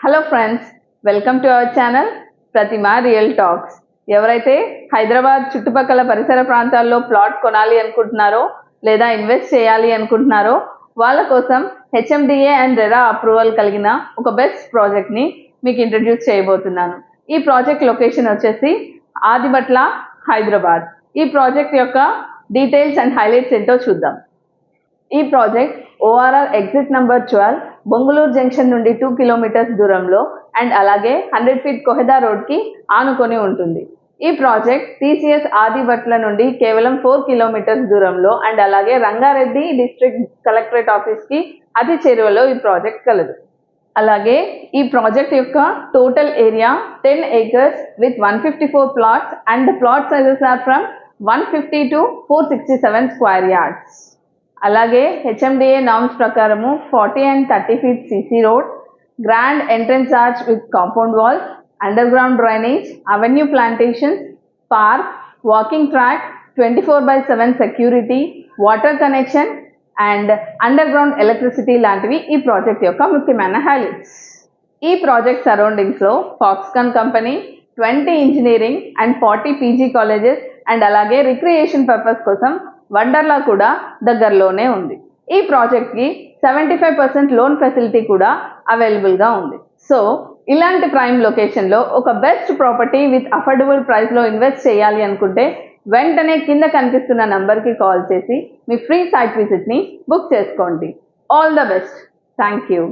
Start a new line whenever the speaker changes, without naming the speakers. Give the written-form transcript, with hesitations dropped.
Hello friends, welcome to our channel Pratima real talks. ఎవరైతే హైదరాబాద్ చుట్టుపక్కల పరిసర ప్రాంతాల్లో ప్లాట్ కొనాలి అనుకుంటున్నారో లేదా ఇన్వెస్ట్ చేయాలి అనుకుంటున్నారో వాళ్ళ కోసం హెచ్ఎండిఏ అండ్ రెరా అప్రూవల్ కలిగిన ఒక బెస్ట్ ప్రాజెక్ట్ని మీకు ఇంట్రడ్యూస్ చేయబోతున్నాను. ఈ ప్రాజెక్ట్ లొకేషన్ వచ్చేసి ఆదిబట్ల, హైదరాబాద్. ఈ ప్రాజెక్ట్ యొక్క డీటెయిల్స్ అండ్ హైలైట్స్ ఏంటో చూద్దాం. ఈ project ORR exit number 12 Bongulur junction నుండి 2 కిలోమీటర్స్ దూరంలో అండ్ అలాగే 100 ఫీట్ కొహెదా రోడ్కి ఆనుకొని ఉంటుంది. ఈ ప్రాజెక్ట్ టీసీఎస్ ఆదిబట్ల నుండి కేవలం 4 కిలోమీటర్స్ దూరంలో అండ్ అలాగే రంగారెడ్డి డిస్ట్రిక్ట్ కలెక్టరేట్ ఆఫీస్కి అతి చేరువలో ఈ ప్రాజెక్ట్ కలదు. అలాగే ఈ ప్రాజెక్ట్ యొక్క total area 10 acres with 154 plots and the plot sizes are from 150 to 467 square yards. అలాగే హెచ్ఎండిఏ నామ్స్ ప్రకారము 40 and 30 feet CC road, grand entrance arch with compound walls, under ground drainage, avenue plantations, park, walking track, 24/7 security, water connection and under ground electricity లాంటివి ఈ project యొక్క ముఖ్యమైన highlights. ఈ project సరౌండింగ్స్లో Foxconn company, 20 engineering and 40 PG colleges and అలాగే recreation purpose కోసం వండర్లా కూడా దగ్గరలోనే ఉంది. ఈ ప్రాజెక్ట్కి 75% లోన్ ఫెసిలిటీ కూడా అవైలబుల్గా ఉంది. సో ఇలాంటి ప్రైమ్ లొకేషన్లో ఒక బెస్ట్ ప్రాపర్టీ విత్ అఫోర్డబుల్ ప్రైస్లో ఇన్వెస్ట్ చేయాలి అనుకుంటే వెంటనే కింద కనిపిస్తున్న నంబర్కి కాల్ చేసి మీ ఫ్రీ సైట్ విజిట్ని బుక్ చేసుకోండి. All the best. Thank you.